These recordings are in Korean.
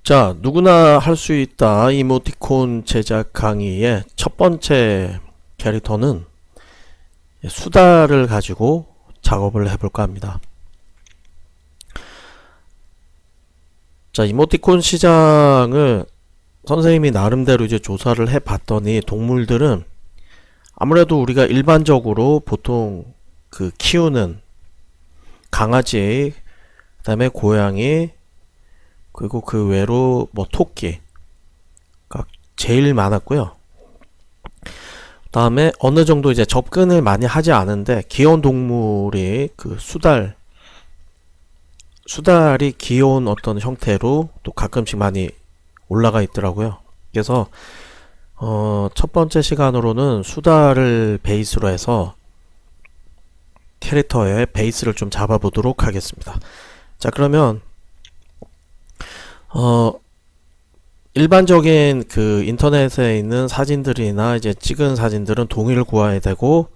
자, 누구나 할 수 있다 이모티콘 제작 강의의 첫 번째 캐릭터는 수다를 가지고 작업을 해볼까 합니다. 자, 이모티콘 시장을 선생님이 나름대로 이제 조사를 해봤더니 동물들은 아무래도 우리가 일반적으로 보통 그 키우는 강아지, 그 다음에 고양이, 그리고 그 외로 뭐 토끼가 제일 많았고요. 다음에 어느 정도 이제 접근을 많이 하지 않은데 귀여운 동물이 그 수달이 귀여운 어떤 형태로 또 가끔씩 많이 올라가 있더라고요. 그래서 첫 번째 시간으로는 수달을 베이스로 해서 캐릭터의 베이스를 좀 잡아보도록 하겠습니다. 자, 그러면 일반적인 그 인터넷에 있는 사진들이나 이제 찍은 사진들은 동의를 구해야 되고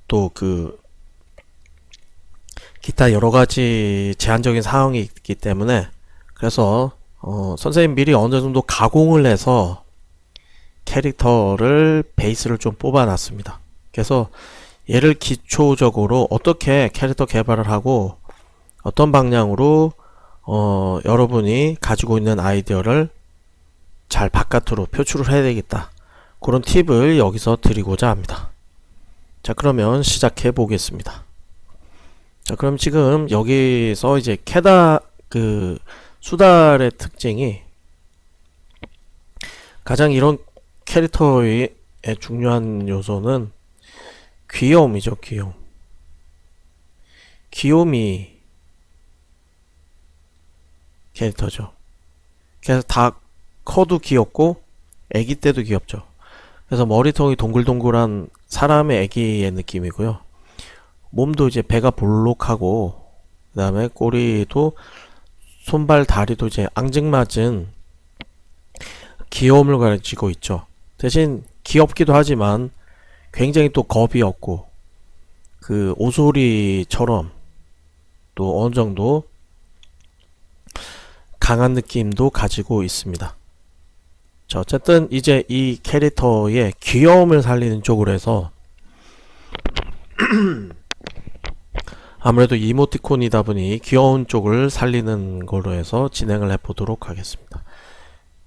또 그 기타 여러가지 제한적인 사항이 있기 때문에 그래서 선생님 미리 어느 정도 가공을 해서 캐릭터를 베이스를 좀 뽑아 놨습니다. 그래서 얘를 기초적으로 어떻게 캐릭터 개발을 하고 어떤 방향으로 여러분이 가지고 있는 아이디어를 잘 바깥으로 표출을 해야 되겠다. 그런 팁을 여기서 드리고자 합니다. 자, 그러면 시작해 보겠습니다. 자, 그럼 지금 여기서 이제 그 수달의 특징이 가장 이런 캐릭터의 중요한 요소는 귀여움이죠. 귀요미 캐릭터죠. 그래서 다 커도 귀엽고 애기 때도 귀엽죠. 그래서 머리통이 동글동글한 사람의 애기의 느낌이고요. 몸도 이제 배가 볼록하고 그 다음에 꼬리도 손발 다리도 이제 앙증맞은 귀여움을 가지고 있죠. 대신 귀엽기도 하지만 굉장히 또 겁이 없고 그 오소리처럼 또 어느 정도 강한 느낌도 가지고 있습니다. 자, 어쨌든 이제 이 캐릭터의 귀여움을 살리는 쪽으로 해서 아무래도 이모티콘이다 보니 귀여운 쪽을 살리는 걸로 해서 진행을 해 보도록 하겠습니다.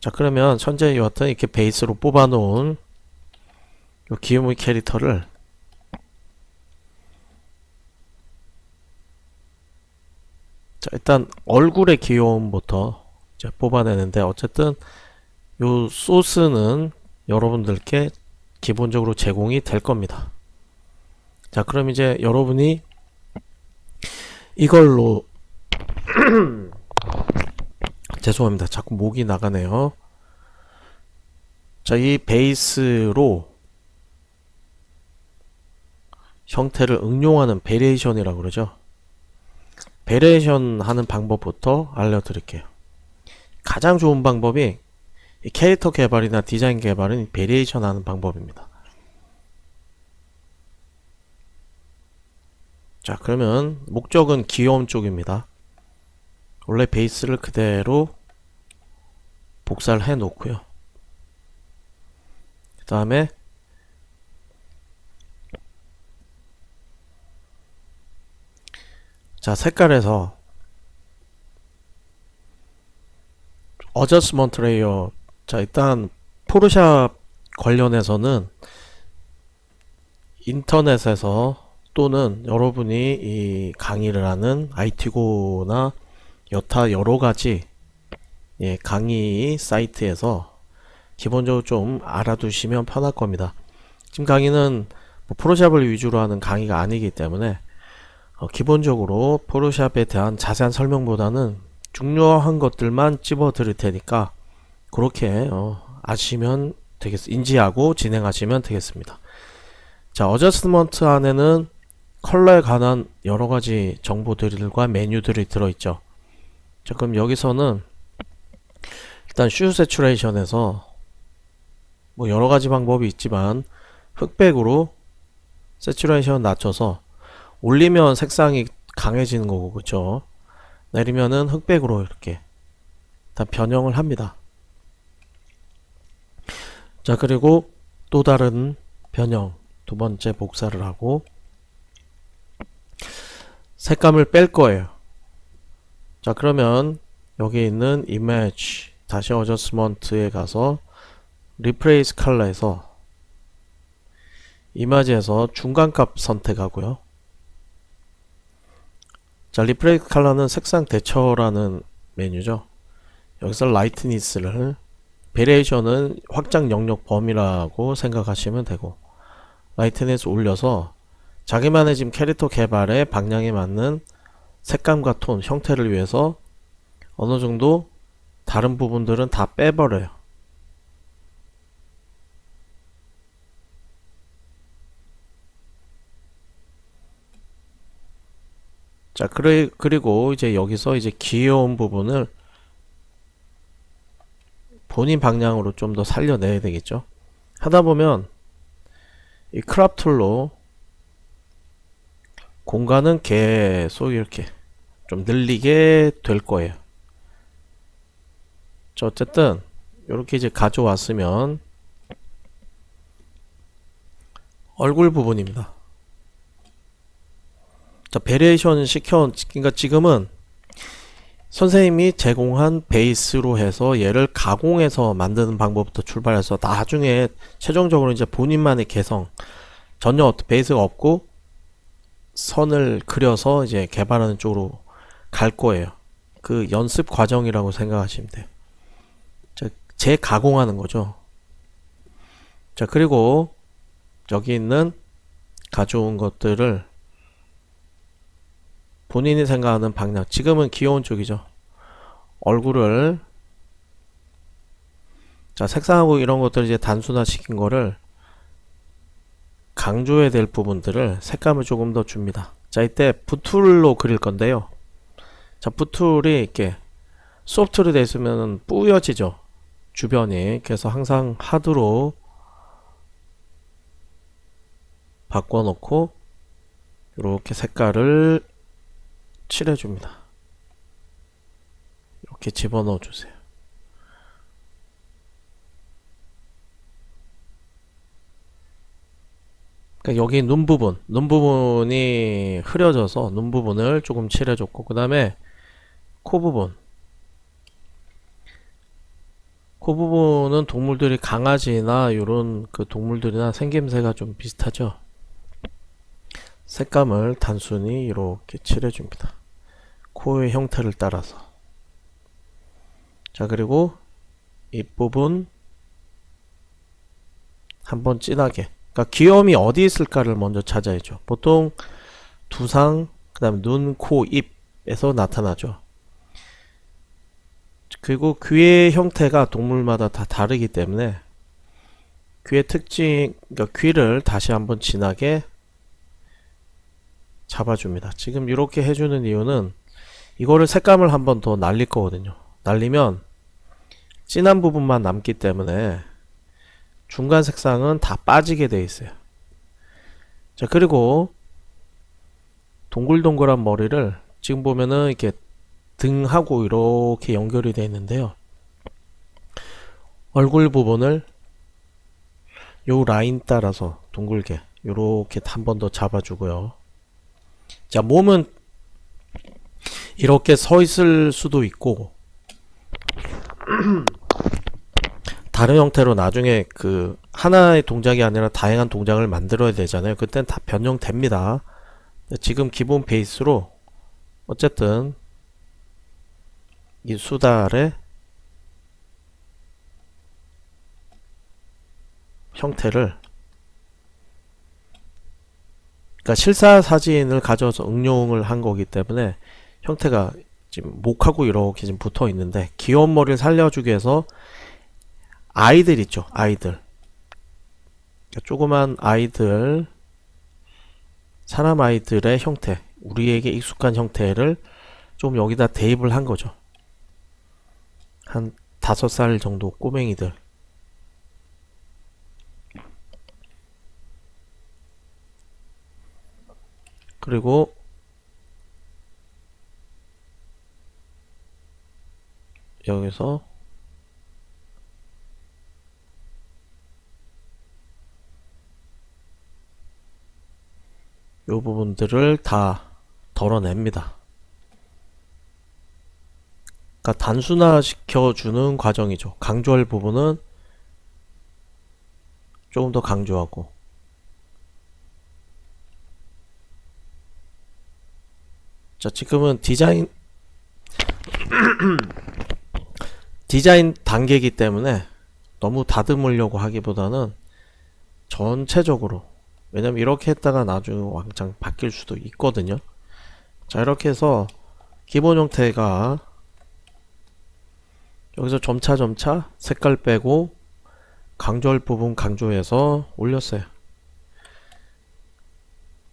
자, 그러면 현재 여하튼 이렇게 베이스로 뽑아 놓은 이 귀요미 캐릭터를 자, 일단 얼굴의 귀여움부터 이제 뽑아내는데 어쨌든 요 소스는 여러분들께 기본적으로 제공이 될 겁니다. 자, 그럼 이제 여러분이 이걸로 죄송합니다. 자꾸 목이 나가네요. 자, 이 베이스로 형태를 응용하는 베리에이션이라고 그러죠. 베리에이션 하는 방법부터 알려드릴게요. 가장 좋은 방법이 이 캐릭터 개발이나 디자인 개발은 베리에이션 하는 방법입니다. 자, 그러면 목적은 귀여움 쪽입니다. 원래 베이스를 그대로 복사를 해 놓고요. 그 다음에 자, 색깔에서 어저스먼트 레이어. 자, 일단 포토샵 관련해서는 인터넷에서 또는 여러분이 이 강의를 하는 IT고나 여타 여러가지 강의 사이트에서 기본적으로 좀 알아두시면 편할 겁니다. 지금 강의는 뭐 포토샵을 위주로 하는 강의가 아니기 때문에 기본적으로 포토샵에 대한 자세한 설명보다는 중요한 것들만 집어 드릴 테니까 그렇게 아시면 인지하고 진행하시면 되겠습니다. 자, 어저스트먼트 안에는 컬러에 관한 여러가지 정보들과 메뉴들이 들어있죠. 자, 그럼 여기서는 일단 슈 세츄레이션에서 뭐 여러가지 방법이 있지만 흑백으로 세츄레이션 낮춰서 올리면 색상이 강해지는 거고, 그쵸? 내리면은 흑백으로 이렇게 다 변형을 합니다. 자, 그리고 또 다른 변형, 두 번째 복사를 하고 색감을 뺄 거예요. 자, 그러면 여기 있는 Image 다시 어저스먼트에 가서 Replace Color에서 이미지에서 중간값 선택하고요. 자, Replace Color는 색상 대처라는 메뉴죠. 여기서 Lightness를, 베리에이션은 확장 영역 범위라고 생각하시면 되고, 라이트니스 올려서 자기만의 지금 캐릭터 개발의 방향에 맞는 색감과 톤, 형태를 위해서 어느 정도 다른 부분들은 다 빼버려요. 자, 그리고 이제 여기서 이제 귀여운 부분을 본인 방향으로 좀 더 살려내야 되겠죠. 하다 보면 이 크롭 툴로 공간은 계속 이렇게 좀 늘리게 될 거예요. 자, 어쨌든 이렇게 이제 가져왔으면 얼굴 부분입니다. 자, 베리에이션 그러니까 지금은 선생님이 제공한 베이스로 해서 얘를 가공해서 만드는 방법부터 출발해서 나중에 최종적으로 이제 본인만의 개성, 전혀 베이스가 없고 선을 그려서 이제 개발하는 쪽으로 갈 거예요. 그 연습 과정이라고 생각하시면 돼요. 자, 재가공하는 거죠. 자, 그리고 여기 있는 가져온 것들을 본인이 생각하는 방향, 지금은 귀여운 쪽이죠. 얼굴을, 자, 색상하고 이런 것들 이제 단순화 시킨 거를 강조해야 될 부분들을 색감을 조금 더 줍니다. 자, 이때 붓툴로 그릴 건데요. 자, 붓툴이 이렇게 소프트로 되어 있으면 뿌여지죠, 주변이. 그래서 항상 하드로 바꿔놓고 이렇게 색깔을 칠해줍니다. 이렇게 집어넣어 주세요. 그러니까 여기 눈 부분이 흐려져서 눈 부분을 조금 칠해줬고, 그 다음에 코 부분은 동물들이 강아지나 이런 그 동물들이나 생김새가 좀 비슷하죠. 색감을 단순히 이렇게 칠해줍니다. 코의 형태를 따라서. 자, 그리고 입부분 한번 진하게, 그러니까 귀여움이 어디 있을까를 먼저 찾아야죠. 보통 두상, 그 다음에 눈, 코, 입에서 나타나죠. 그리고 귀의 형태가 동물마다 다 다르기 때문에 귀의 특징, 그러니까 귀를 다시 한번 진하게 잡아줍니다. 지금 이렇게 해주는 이유는 이거를 색감을 한번 더 날릴 거거든요. 날리면 진한 부분만 남기 때문에 중간 색상은 다 빠지게 되어 있어요. 자, 그리고 동글동글한 머리를 지금 보면은 이렇게 등하고 이렇게 연결이 되어 있는데요. 얼굴 부분을 요 라인 따라서 둥글게 이렇게 한 번 더 잡아주고요. 자, 몸은 이렇게 서 있을 수도 있고 다른 형태로 나중에 그 하나의 동작이 아니라 다양한 동작을 만들어야 되잖아요. 그땐 다 변형됩니다. 지금 기본 베이스로 어쨌든 이 수달의 형태를, 그러니까 실사 사진을 가져와서 응용을 한 거기 때문에 형태가 지금 목하고 이렇게 지금 붙어 있는데, 귀여운 머리를 살려주기 위해서 아이들 있죠, 아이들. 그러니까 조그만 아이들, 사람 아이들의 형태, 우리에게 익숙한 형태를 좀 여기다 대입을 한 거죠. 한 5살 정도 꼬맹이들. 그리고 여기서 이 부분들을 다 덜어냅니다. 그러니까 단순화시켜주는 과정이죠. 강조할 부분은 조금 더 강조하고. 자, 지금은 디자인 단계이기 때문에 너무 다듬으려고 하기보다는 전체적으로, 왜냐면 이렇게 했다가 나중에 왕창 바뀔 수도 있거든요. 자, 이렇게 해서 기본 형태가 여기서 점차 색깔 빼고 강조할 부분 강조해서 올렸어요.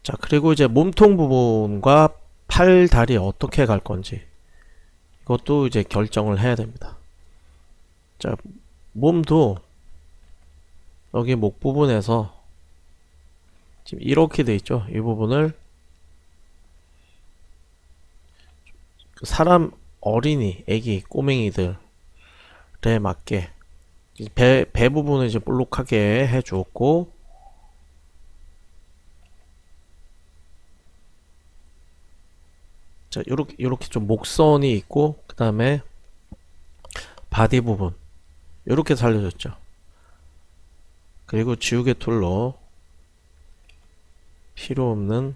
자, 그리고 이제 몸통 부분과 팔, 다리 어떻게 갈 건지 이것도 이제 결정을 해야 됩니다. 자, 몸도 여기 목 부분에서 지금 이렇게 돼 있죠. 이 부분을 사람, 어린이, 애기, 꼬맹이들에 맞게 배 부분을 이제 볼록하게 해주었고, 자, 요렇게 좀 목선이 있고, 그 다음에 바디 부분 요렇게 살려줬죠. 그리고 지우개 툴로 필요 없는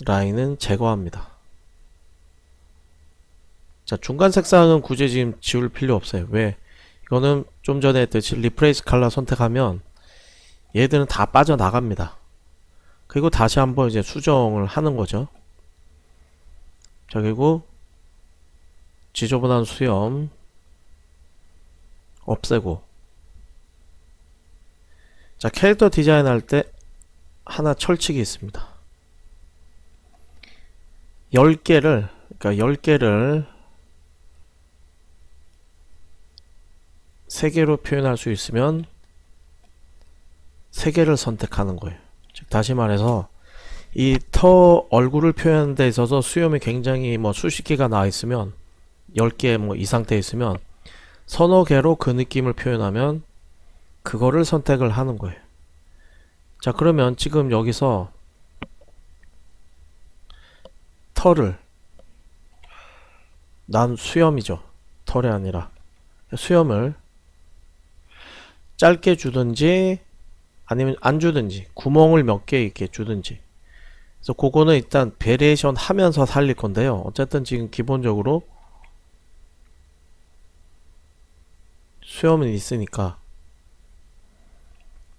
라인은 제거합니다. 자, 중간 색상은 굳이 지금 지울 필요 없어요. 왜? 이거는 좀 전에 했듯이 리플레이스 컬러 선택하면 얘들은 다 빠져나갑니다. 그리고 다시 한번 이제 수정을 하는 거죠. 자, 그리고 지저분한 수염 없애고. 자, 캐릭터 디자인 할 때 하나 철칙이 있습니다. 10개를, 그러니까 10개를 3개로 표현할 수 있으면 3개를 선택하는 거예요. 즉, 다시 말해서 이 터 얼굴을 표현하는 데 있어서 수염이 굉장히 뭐 수십 개가 나와 있으면 10개 뭐 이 상태에 있으면 서너 개로 그 느낌을 표현하면 그거를 선택을 하는 거예요. 자, 그러면 지금 여기서 털을, 난 수염이죠. 털이 아니라 수염을 짧게 주든지 아니면 안 주든지 구멍을 몇 개 있게 주든지. 그래서 그거는 일단 베리에이션 하면서 살릴 건데요. 어쨌든 지금 기본적으로 수염은 있으니까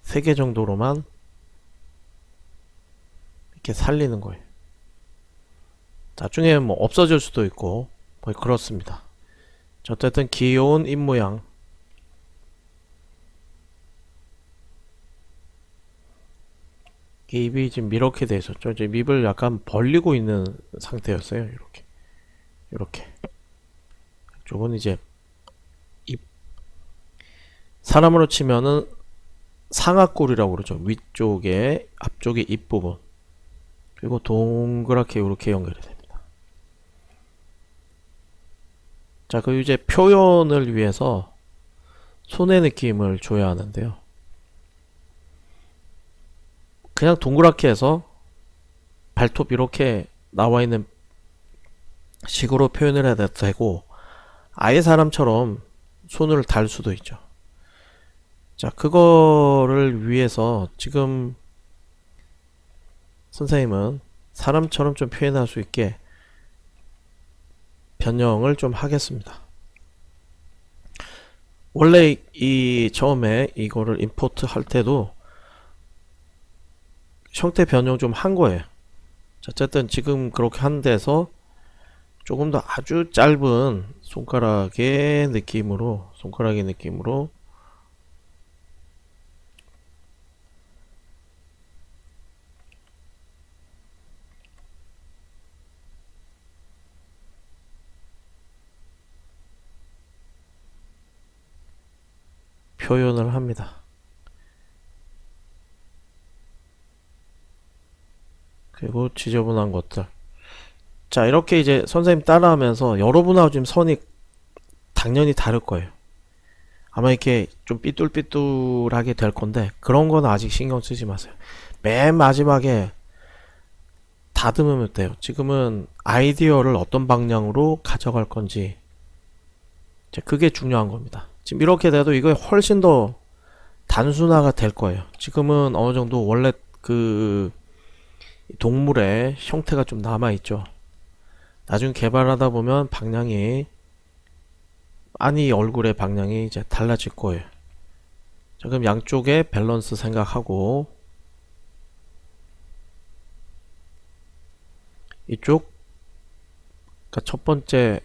3개 정도로만 이렇게 살리는 거예요. 나중에 뭐 없어질 수도 있고 뭐 그렇습니다. 어쨌든 귀여운 입모양, 입이 지금 이렇게 돼 있었죠. 이제 입을 약간 벌리고 있는 상태였어요. 이렇게 이쪽은 이제 입, 사람으로 치면은 상악골이라고 그러죠. 위쪽에 앞쪽에 입 부분, 그리고 동그랗게 이렇게 연결이 됩니다. 자, 그 이제 표현을 위해서 손의 느낌을 줘야 하는데요. 그냥 동그랗게 해서 발톱 이렇게 나와 있는 식으로 표현을 해도 되고, 아예 사람처럼 손을 달 수도 있죠. 자, 그거를 위해서 지금 선생님은 사람처럼 좀 표현할 수 있게 변형을 좀 하겠습니다. 원래 이 처음에 이거를 임포트 할 때도 형태 변형 좀 한 거예요. 자, 어쨌든 지금 그렇게 한 데서 조금 더 아주 짧은 손가락의 느낌으로 표현을 합니다. 그리고 지저분한 것들, 자, 이렇게 이제 선생님 따라하면서 여러분하고 지금 선이 당연히 다를 거예요. 아마 이렇게 좀 삐뚤삐뚤하게 될 건데 그런 건 아직 신경 쓰지 마세요. 맨 마지막에 다듬으면 돼요. 지금은 아이디어를 어떤 방향으로 가져갈 건지 그게 중요한 겁니다. 지금 이렇게 돼도 이거 훨씬 더 단순화가 될 거예요. 지금은 어느 정도 원래 그 동물의 형태가 좀 남아있죠. 나중에 개발하다 보면 방향이 아니 얼굴의 방향이 이제 달라질 거예요. 자, 그럼 양쪽의 밸런스 생각하고 이쪽 그러니까 첫 번째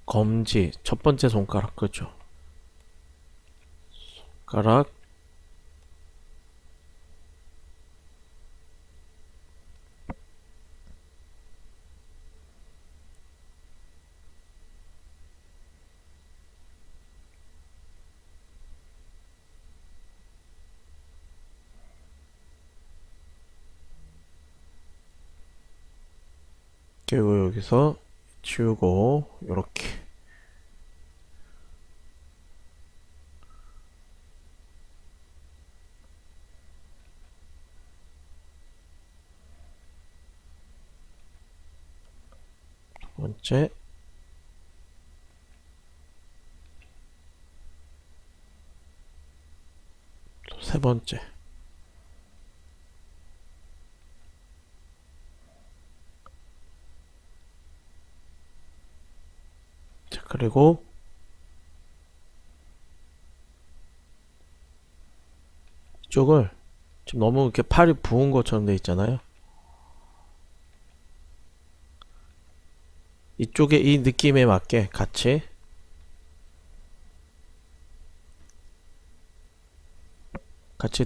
검지 첫 번째 손가락 그죠? 손가락 그리고 여기서 지우고 요렇게 두 번째 또 세 번째 자 그리고 이쪽을 지금 너무 이렇게 팔이 부은 것처럼 돼 있잖아요. 이쪽에 이 느낌에 맞게 같이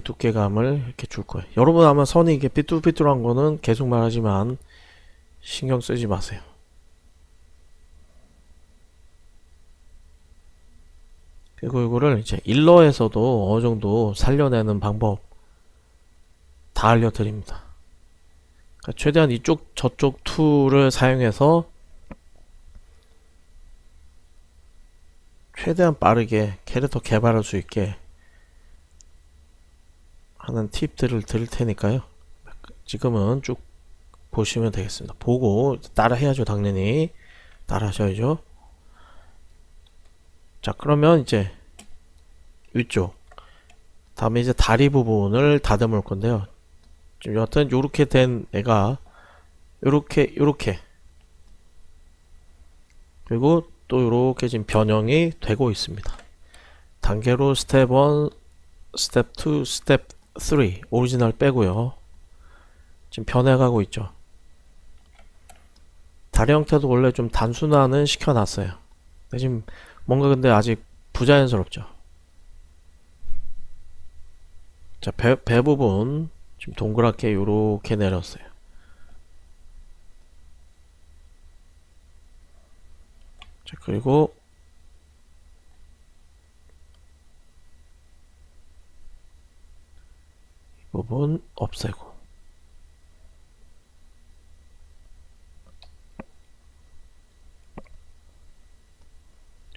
두께감을 이렇게 줄 거예요. 여러분 아마 선이 이게 삐뚤삐뚤한 거는 계속 말하지만 신경 쓰지 마세요. 그리고 이거를 이제 일러에서도 어느 정도 살려내는 방법 다 알려드립니다. 그러니까 최대한 이쪽 저쪽 툴을 사용해서 최대한 빠르게 캐릭터 개발할 수 있게 하는 팁들을 드릴 테니까요. 지금은 쭉 보시면 되겠습니다. 보고 따라 해야죠. 당연히 따라 하셔야죠. 자 그러면 이제 위쪽 다음에 이제 다리 부분을 다듬을 건데요. 지금 여하튼 요렇게 된 애가 요렇게 그리고 또 요렇게 지금 변형이 되고 있습니다. 단계로 스텝 1, 스텝 2, 스텝 3 오리지널 빼고요. 지금 변해가고 있죠. 다리 형태도 원래 좀 단순화는 시켜놨어요. 지금 뭔가 근데 아직 부자연스럽죠. 자, 배 부분 지금 동그랗게 요렇게 내렸어요. 자, 그리고 이 부분 없애고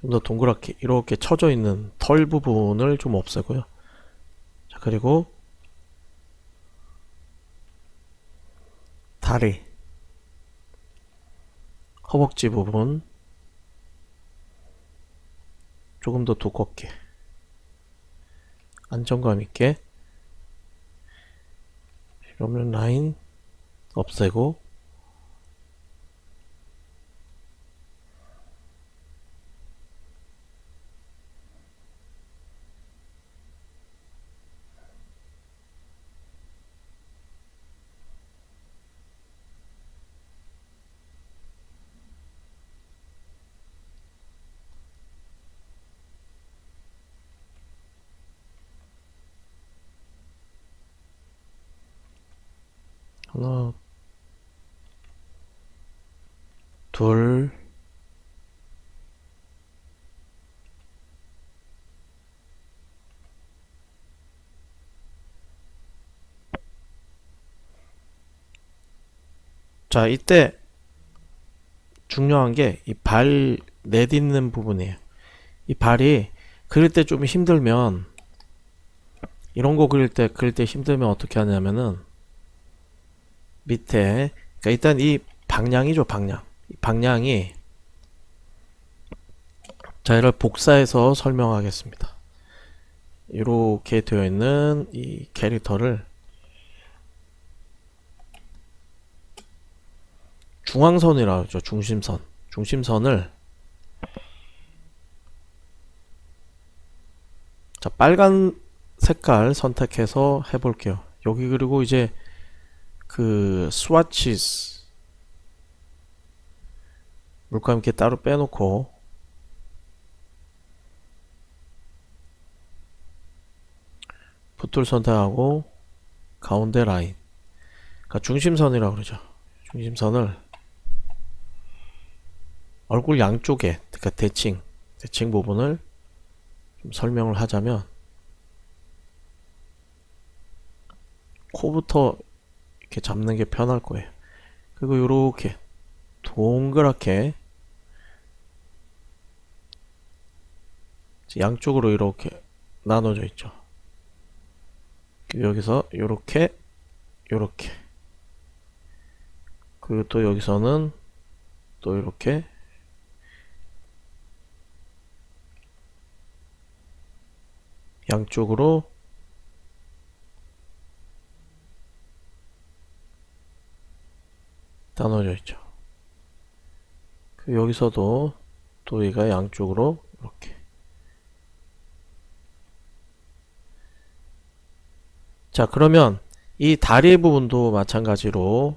좀 더 동그랗게 이렇게 쳐져 있는 털 부분을 좀 없애고요. 자, 그리고 다리 허벅지 부분 조금 더 두껍게 안정감 있게 이러면 라인 없애고 하나 둘 자, 이때 중요한 게 이 발 내딛는 부분이에요. 이 발이 그릴 때 좀 힘들면, 이런 거 그릴 때 힘들면 어떻게 하냐면은 밑에, 그러니까 일단 이 방향이죠, 방향. 이 방향이, 자, 이를 복사해서 설명하겠습니다. 이렇게 되어 있는 이 캐릭터를 중앙선이라고 하죠. 중심선. 중심선을, 자, 빨간 색깔 선택해서 해볼게요. 여기 그리고 이제 그 스와치스 물감 이렇게 따로 빼놓고 붓돌 선택하고 가운데 라인, 그러니까 중심선이라고 그러죠. 중심선을 얼굴 양쪽에, 그러니까 대칭 부분을 좀 설명을 하자면, 코부터 이렇게 잡는 게 편할 거예요. 그리고 이렇게 동그랗게 양쪽으로 이렇게 나눠져 있죠. 여기서 이렇게 요렇게, 그리고 또 여기서는 또 이렇게 양쪽으로 나눠져 있죠. 여기서도 또 얘가 양쪽으로 이렇게. 자, 그러면 이 다리 부분도 마찬가지로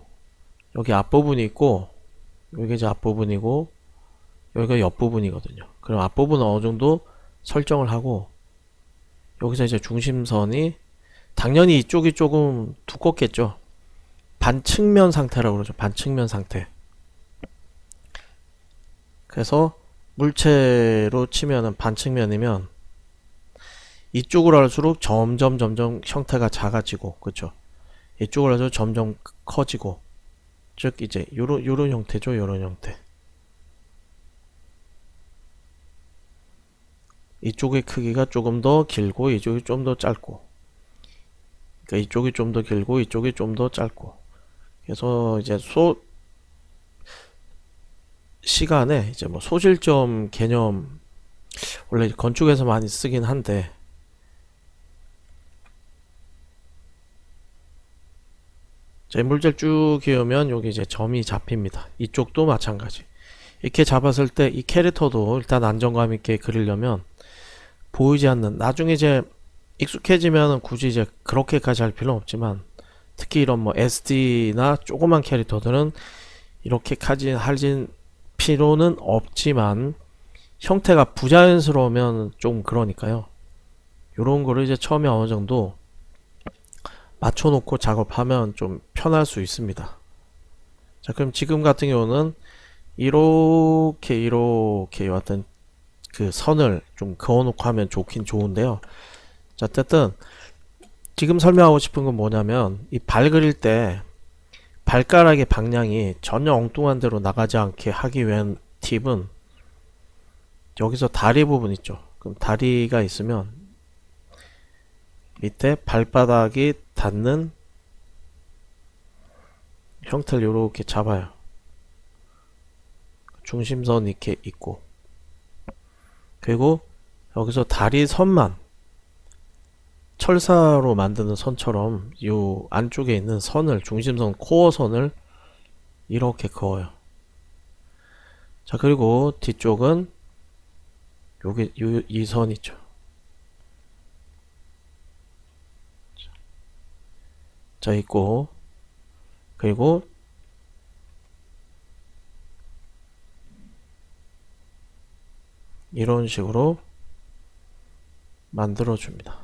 여기 앞부분이 있고, 여기 이제 앞부분이고, 여기가 옆부분이거든요. 그럼 앞부분은 어느 정도 설정을 하고, 여기서 이제 중심선이 당연히 이쪽이 조금 두껍겠죠. 반측면 상태라고 그러죠. 반측면 상태. 그래서 물체로 치면은 반측면이면 이쪽으로 할수록 점점 형태가 작아지고, 그쵸? 이쪽으로 할수록 점점 커지고, 즉 이제 요런 형태죠. 요런 형태. 이쪽의 크기가 조금 더 길고 이쪽이 좀 더 짧고, 그러니까 이쪽이 좀 더 길고 이쪽이 좀 더 짧고. 그래서 이제 시간에 이제 뭐 소실점 개념, 원래 건축에서 많이 쓰긴 한데, 자, 물질 쭉 그으면 여기 이제 점이 잡힙니다. 이쪽도 마찬가지. 이렇게 잡았을 때 이 캐릭터도 일단 안정감 있게 그리려면 보이지 않는, 나중에 이제 익숙해지면 굳이 이제 그렇게까지 할 필요는 없지만, 특히 이런 뭐 SD나 조그만 캐릭터들은 이렇게까지 할 필요는 없지만 형태가 부자연스러우면 좀 그러니까요. 요런 거를 이제 처음에 어느 정도 맞춰놓고 작업하면 좀 편할 수 있습니다. 자, 그럼 지금 같은 경우는 이렇게 어떤 그 선을 좀 그어놓고 하면 좋긴 좋은데요. 자, 어쨌든 지금 설명하고 싶은 건 뭐냐면, 이 발 그릴 때 발가락의 방향이 전혀 엉뚱한 데로 나가지 않게 하기 위한 팁은, 여기서 다리 부분 있죠. 그럼 다리가 있으면 밑에 발바닥이 닿는 형태를 이렇게 잡아요. 중심선 이렇게 있고, 그리고 여기서 다리 선만 철사로 만드는 선처럼 이 안쪽에 있는 선을, 중심선 코어 선을 이렇게 그어요. 자, 그리고 뒤쪽은 여기 이 선 있죠. 자, 있고, 그리고 이런 식으로 만들어 줍니다.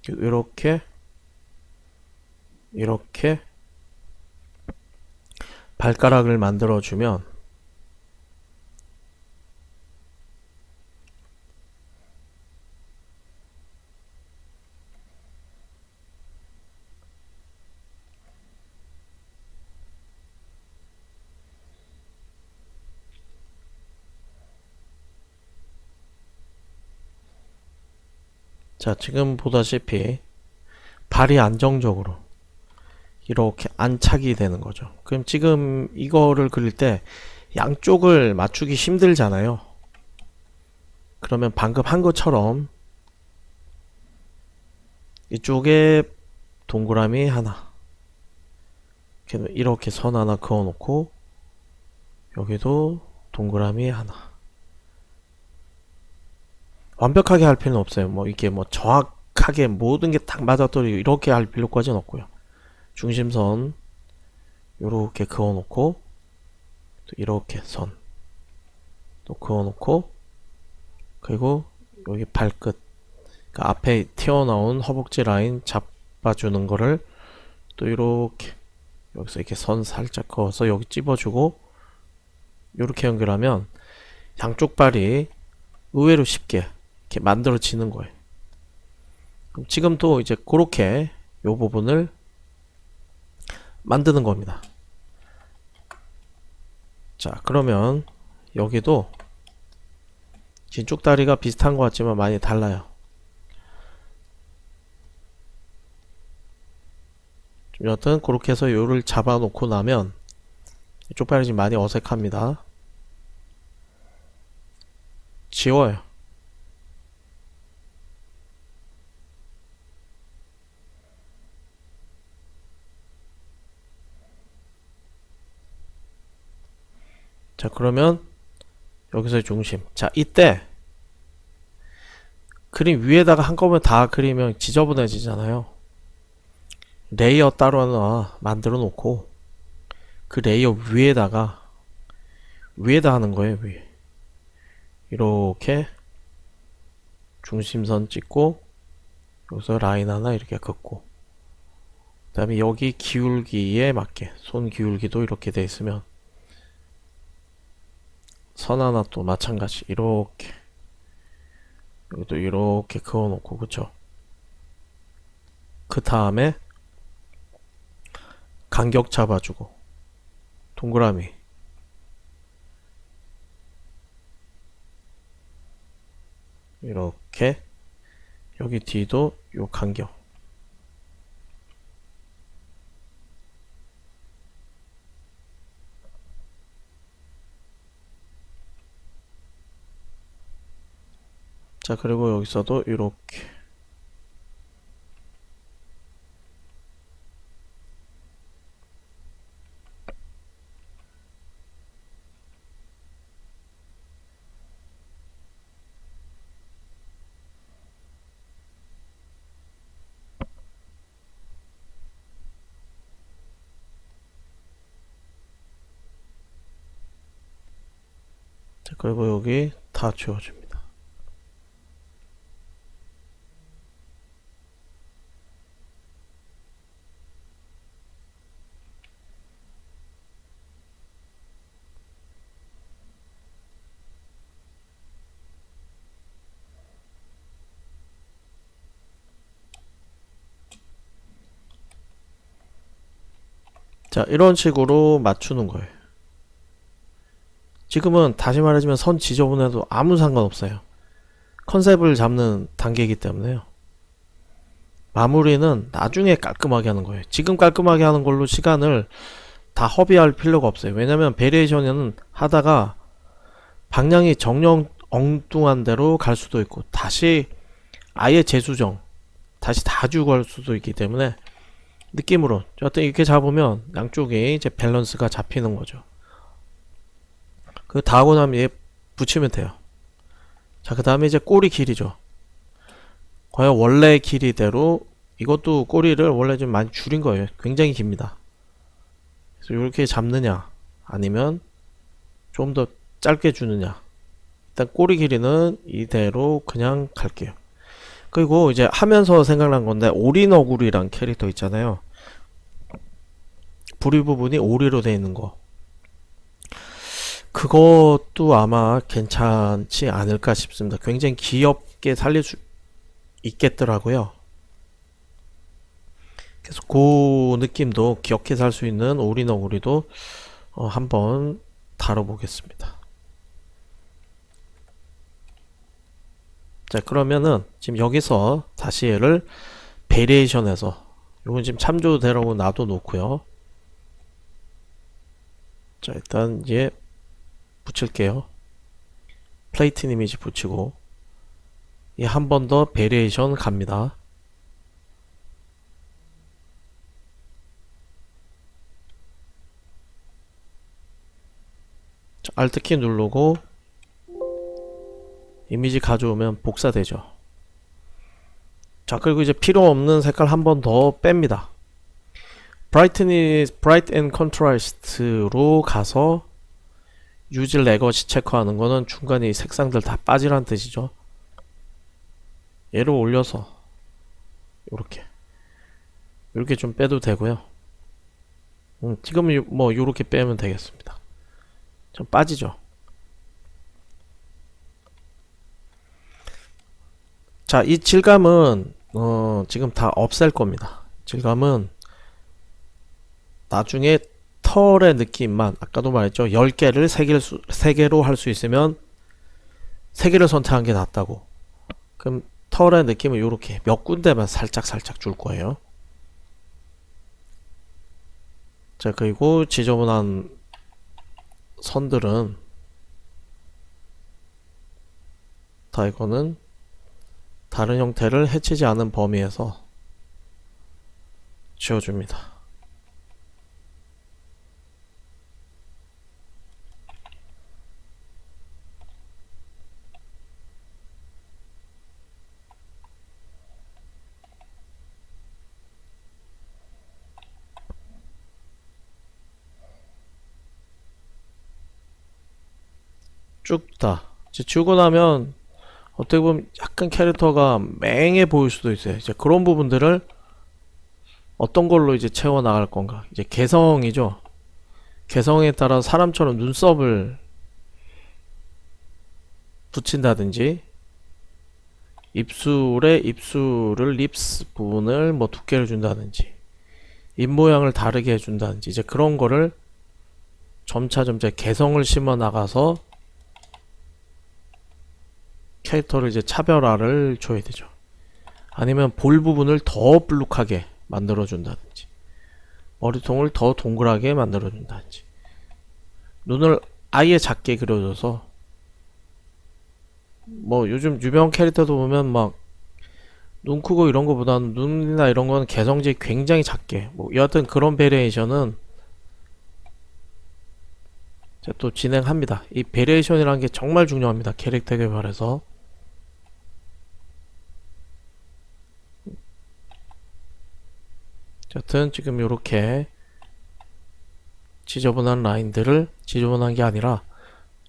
이렇게 발가락을 만들어 주면, 자, 지금 보다시피 발이 안정적으로 이렇게 안착이 되는 거죠. 그럼 지금 이거를 그릴 때 양쪽을 맞추기 힘들잖아요. 그러면 방금 한 것처럼 이쪽에 동그라미 하나, 이렇게 선 하나 그어 놓고 여기도 동그라미 하나. 완벽하게 할 필요는 없어요. 뭐 이게 뭐 정확하게 모든 게 딱 맞아떨어지고 이렇게 할 필요까지는 없고요. 중심선 요렇게 그어 놓고 또 이렇게 선 또 그어 놓고, 그리고 여기 발끝, 그러니까 앞에 튀어나온 허벅지 라인 잡아주는 거를 또 이렇게 여기서 이렇게 선 살짝 그어서 여기 찝어주고 이렇게 연결하면 양쪽 발이 의외로 쉽게 이렇게 만들어지는 거예요. 그럼 지금 또 이제 그렇게 이 부분을 만드는 겁니다. 자, 그러면 여기도 뒤쪽 다리가 비슷한 것 같지만 많이 달라요. 여하튼 그렇게 해서 요를 잡아 놓고 나면 이쪽 발이 지금 많이 어색합니다. 지워요. 자, 그러면 여기서의 중심. 자, 이때 그림 위에다가 한꺼번에 다 그리면 지저분해지잖아요. 레이어 따로 하나 만들어 놓고 그 레이어 위에다 하는 거예요. 위에 이렇게 중심선 찍고 여기서 라인 하나 이렇게 긋고, 그 다음에 여기 기울기에 맞게 손 기울기도 이렇게 돼 있으면 선 하나 또 마찬가지 이렇게 여기도 이렇게 그어 놓고, 그쵸? 그 다음에 간격 잡아주고 동그라미 이렇게, 여기 뒤도 요 간격 자, 그리고 여기서도 이렇게 자, 그리고 여기 다 지워줍니다. 자, 이런 식으로 맞추는 거예요. 지금은 다시 말해주면 선 지저분해도 아무 상관없어요. 컨셉을 잡는 단계이기 때문에요. 마무리는 나중에 깔끔하게 하는 거예요. 지금 깔끔하게 하는 걸로 시간을 다 허비할 필요가 없어요. 왜냐면 베리에이션은 하다가 방향이 정령 엉뚱한 대로 갈 수도 있고 다시 아예 재수정 다시 다 주고 할 수도 있기 때문에 느낌으로 어떤 이렇게 잡으면 양쪽에 이제 밸런스가 잡히는 거죠. 그 다 하고 나면 얘 붙이면 돼요. 자, 그 다음에 이제 꼬리 길이죠. 과연 원래 길이대로, 이것도 꼬리를 원래 좀 많이 줄인 거예요. 굉장히 깁니다. 그래서 이렇게 잡느냐 아니면 좀 더 짧게 주느냐. 일단 꼬리 길이는 이대로 그냥 갈게요. 그리고 이제 하면서 생각난 건데, 오리너구리란 캐릭터 있잖아요. 부리 부분이 오리로 되어 있는 거, 그것도 아마 괜찮지 않을까 싶습니다. 굉장히 귀엽게 살릴 수 있겠더라고요. 그래서 그 느낌도 기억해서 할 수 있는 오리너구리도 한번 다뤄보겠습니다. 자, 그러면은 지금 여기서 다시 얘를 베리에이션해서, 요건 지금 참조대로 놔둬 놓고요. 자, 일단 이제 붙일게요. 플레이트 이미지 붙이고, 이 한 번 더 베리에이션 갑니다. 자, Alt키 누르고 이미지 가져오면 복사되죠. 자, 그리고 이제 필요 없는 색깔 한 번 더 뺍니다. Bright and Contrast로 가서 Use Legacy 체크하는 거는 중간에 이 색상들 다 빠지란 뜻이죠. 얘를 올려서 이렇게 좀 빼도 되고요. 지금 뭐 요렇게 빼면 되겠습니다. 좀 빠지죠. 자, 이 질감은 지금 다 없앨 겁니다. 질감은 나중에 털의 느낌만, 아까도 말했죠. 10개를 3개로 할 수 있으면 3개를 선택한 게 낫다고. 그럼 털의 느낌은 요렇게 몇 군데만 살짝 줄 거예요. 자, 그리고 지저분한 선들은 다 이거는 다른 형태를 해치지 않은 범위에서 지워줍니다. 쭉 다 지우고 나면 어떻게 보면 약간 캐릭터가 맹해 보일 수도 있어요. 이제 그런 부분들을 어떤 걸로 이제 채워 나갈 건가. 이제 개성이죠. 개성에 따라 사람처럼 눈썹을 붙인다든지, 입술을 립스 부분을 뭐 두께를 준다든지, 입 모양을 다르게 해준다든지, 이제 그런 거를 점차 개성을 심어 나가서 캐릭터를 이제 차별화를 줘야 되죠. 아니면 볼 부분을 더 불룩하게 만들어 준다든지, 머리통을 더 동그랗게 만들어 준다든지, 눈을 아예 작게 그려줘서, 뭐 요즘 유명 캐릭터도 보면 막 눈 크고 이런 거보다는 눈이나 이런 건 개성지 굉장히 작게, 뭐 여하튼 그런 베리에이션은 또 진행합니다. 이 베리에이션이라는 게 정말 중요합니다. 캐릭터 개발에서. 여튼 지금 이렇게 지저분한 라인들을, 지저분한 게 아니라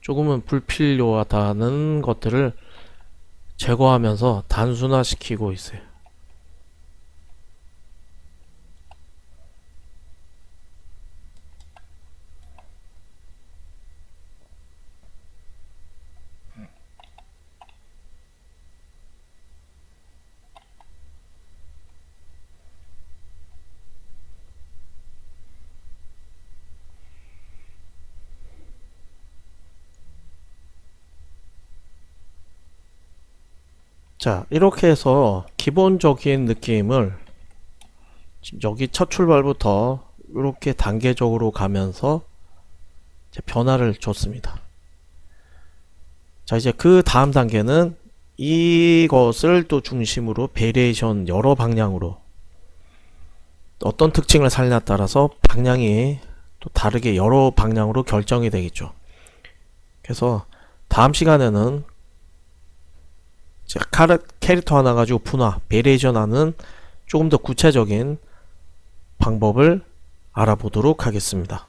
조금은 불필요하다는 것들을 제거하면서 단순화시키고 있어요. 자, 이렇게 해서 기본적인 느낌을 지금 여기 첫 출발부터 이렇게 단계적으로 가면서 이제 변화를 줬습니다. 자, 이제 그 다음 단계는 이것을 또 중심으로 베리에이션 여러 방향으로 어떤 특징을 살리냐에 따라서 방향이 또 다르게 여러 방향으로 결정이 되겠죠. 그래서 다음 시간에는 캐릭터 하나 가지고 분화, 베리에이션 하는 조금 더 구체적인 방법을 알아보도록 하겠습니다.